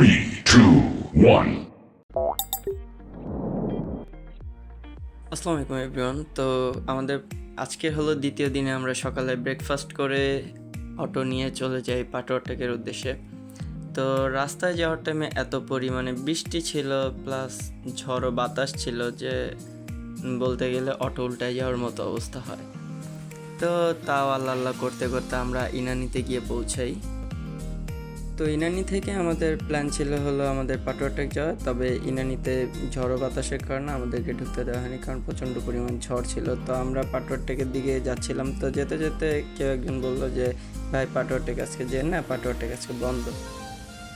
Three, two, one. আসসালামু আলাইকুম everyone. তো আমাদের আজকের হলো দ্বিতীয় দিনে আমরা সকালে ব্রেকফাস্ট করে অটো নিয়ে চলে যাই পাটুয়াটেকের উদ্দেশ্যে। তো রাস্তায় যাওয়ার টাইমে এত পরিমাণে বৃষ্টি ছিল প্লাস ঝড় ও বাতাস ছিল যে বলতে গেলে অটো উল্টায় যাওয়ার মতো অবস্থা হয়। তো তাও আল্লাহ আল্লাহ করতে করতে আমরা ইনানিতে গিয়ে পৌঁছাই। তো ইনানি থেকে আমাদের প্ল্যান ছিল হলো আমাদের পাটুয়াটেক যাওয়া, তবে ইনানিতে ঝড় বাতাসের কারণে আমাদেরকে ঢুকতে দেওয়া হয়নি, কারণ প্রচণ্ড পরিমাণ ঝড় ছিল। তো আমরা পাটুয়াটেকের দিকে যাচ্ছিলাম, তো যেতে যেতে কেউ একজন বললো যে ভাই পাটুয়াটেক আজকে যে না, পাটুয়াটেক আজকে বন্ধ।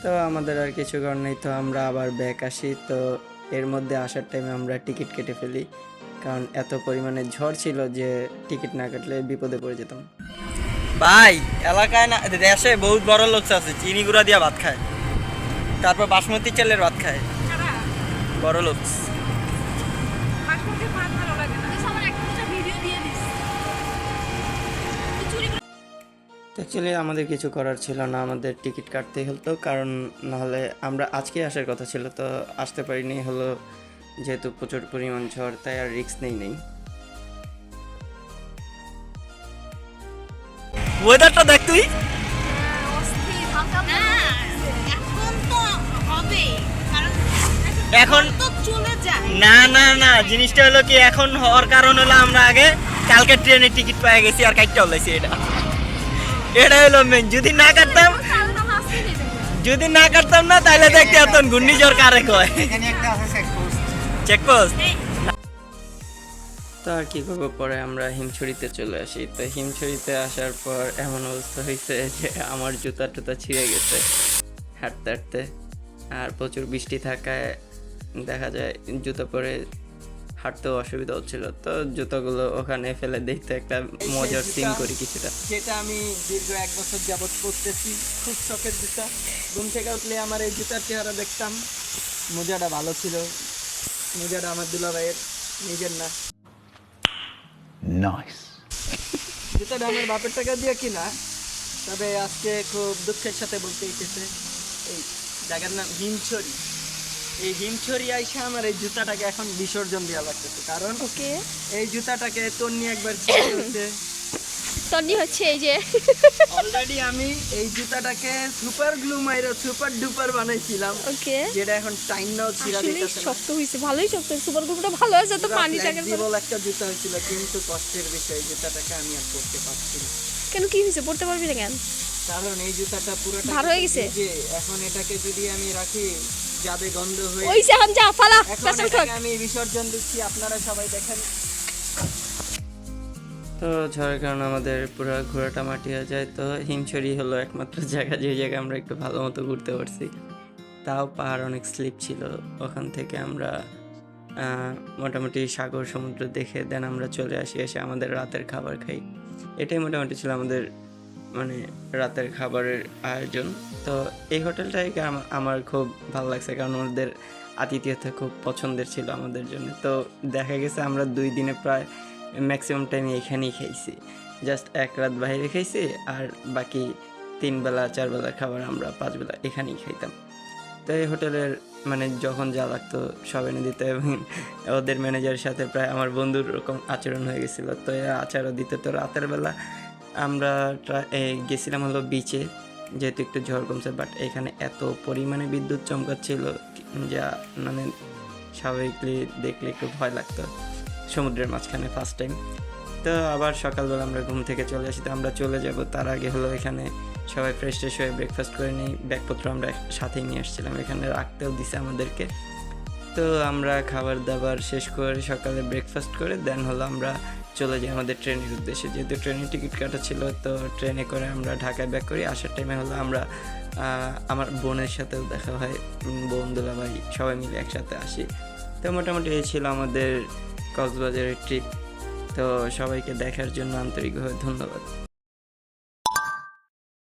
তো আমাদের আর কিছু করার নেই, তো আমরা আবার ব্যাক আসি। তো এর মধ্যে আসার টাইমে আমরা টিকিট কেটে ফেলি, কারণ এত পরিমাণে ঝড় ছিল যে টিকিট না কাটলে বিপদে পড়ে যেতাম। ভাই এলাকায় না দেশে বহুত বড় লোক আছে চিনি গুঁড়া দিয়া ভাত খায়, তারপর বাসমতি চালের ভাত খায়, বড় লোক। অ্যাকচুয়ালি আমাদের কিছু করার ছিল না, আমাদের টিকিট কাটতেই হতো, কারণ নাহলে আমরা আজকে আসার কথা ছিল, তো আসতে পারিনি হলো যেহেতু প্রচুর পরিমাণ ঝড়, তাই আর রিস্ক নেই। ওয়েদারটা দেখ তুই। এখন না না না জিনিসটা হলো কি, এখন হওয়ার কারণ হলো আমরা আগে কালকে ট্রেনের টিকিট পেয়ে গেছি আর কাটতে হলাইছি। এটা হলো মেন। যদি না কাটতাম না তাহলে দেখতে এত ঘূর্ণিঝড় কারে কয়। চেকপোস্ট। তো আর কি করবো, পরে আমরা হিমছড়িতে চলে আসি। তো হিমছড়িতে আসার পর এমন অবস্থা হয়েছে যে আমার জুতা টুতা ছিঁড়ে গেছে হাঁটতে হাঁটতে, আর প্রচুর বৃষ্টি থাকায় দেখা যায় জুতো পরে হাঁটতেও অসুবিধা হচ্ছিল। তো জুতোগুলো ওখানে ফেলে দেখতে একটা মজার সিন করি কিছুটা, যেটা আমি দীর্ঘ 1 বছর যাবত পরতেছি, খুব শখের জুতা। ঘুম থেকে উঠলে আমার এই জুতার চেহারা দেখতাম। মোজাটা ভালো ছিল, মোজাটা আমার দুলাভাইয়ের, নিজের না। Nice. জুতাটা আমার বাপের টাকা দিয়ে কিনা, তবে আজকে খুব দুঃখের সাথে বলতে হইতেছে এই জায়গার নাম হিমছড়ি। এই হিমছড়ি আইসা আমার এই জুতাটাকে এখন বিসর্জন দেওয়া লাগতেছে, কারণ এই জুতাটাকে তন্নি একবার তন্নি হচ্ছে এই যে অলরেডি আমি এই জুতাটাকে সুপার গ্লু মাইরো সুপার ডুপার বানাইছিলাম, ওকে, যেটা এখন টাইম নাও ছিড়া আসলে দিতেছে না। শক্ত হইছে, ভালোই শক্ত, সুপার গ্লুটা ভালো আছে তো পানি টাকে। জীবল একটা জুতা হয়েছিল, কিন্তু কষ্টের বিষয় জুতাটাকে আমি আর পরতে পারছি না। কেন, কি হইছে, পড়তে পারবি না কেন? কারণ এই জুতাটা পুরোটা ভার হয়ে গেছে। যে এখন এটাকে যদি আমি রাখি যাবে গন্ধ হয়ে, ওইছে এখন যা ফালা এখন পেছন এটাকে ঠক। আমি বিসর্জন দিচ্ছি, আপনারা সবাই দেখেন। তো ঝড়ের কারণে আমাদের পুরো ঘোরাটা মাটি হয়ে যায়। তো হিমছড়ি হলো একমাত্র জায়গা যে জায়গায় আমরা একটু ভালো মতো ঘুরতে পারছি, তাও পাহাড় অনেক স্লিপ ছিল। ওখান থেকে আমরা মোটামুটি সাগর সমুদ্র দেখে দেন আমরা চলে আসি, এসে আমাদের রাতের খাবার খাই। এটাই মোটামুটি ছিল আমাদের মানে রাতের খাবারের আয়োজন। তো এই হোটেলটাকে আমার খুব ভালো লাগছে, কারণ আমাদের আতিথেয়তা খুব পছন্দের ছিল আমাদের জন্য। তো দেখা গেছে আমরা 2 দিনে প্রায় ম্যাক্সিমাম টাইমে এখানেই খাইছি, জাস্ট 1 রাত বাইরে খাইছি, আর বাকি 3 বেলা 4 বেলার খাবার আমরা 5 বেলা এখানেই খাইতাম। তো এই হোটেলের মানে যখন যা লাগতো সব এনে দিত, এবং ওদের ম্যানেজারের সাথে প্রায় আমার বন্ধুর রকম আচরণ হয়ে গেছিলো। তো এরা আচারও দিত। তো রাতের বেলা আমরা গেছিলাম হলো বিচে, যেহেতু একটু ঝড় কমছে, বাট এখানে এত পরিমাণে বিদ্যুৎ চমকাচ্ছিল যা মানে স্বাভাবিকলি দেখলে একটু ভয় লাগতো সমুদ্রের মাঝখানে ফার্স্ট টাইম। তো আবার সকালবেলা আমরা ঘুম থেকে চলে আসি। তো আমরা চলে যাব, তার আগে হলো এখানে সবাই ফ্রেশ ট্রেশ হয়ে ব্রেকফাস্ট করে নিই। ব্যাগপত্র আমরা সাথেই নিয়ে আসছিলাম, এখানে রাখতেও দিছে আমাদেরকে। তো আমরা খাবার দাবার শেষ করে সকালে ব্রেকফাস্ট করে দেন হলো আমরা চলে যাই আমাদের ট্রেনের উদ্দেশ্যে, যেহেতু ট্রেনের টিকিট কাটা ছিল। তো ট্রেনে করে আমরা ঢাকায় ব্যাক করি। আসার টাইমে হলো আমরা আমার বোনের সাথেও দেখা হয়, বোন দুলাভাই সবাই মিলে একসাথে আসি। তো মোটামুটি এই ছিল আমাদের কক্সবাজারের ট্রিপ। তো সবাইকে দেখার জন্য আন্তরিকভাবে ধন্যবাদ।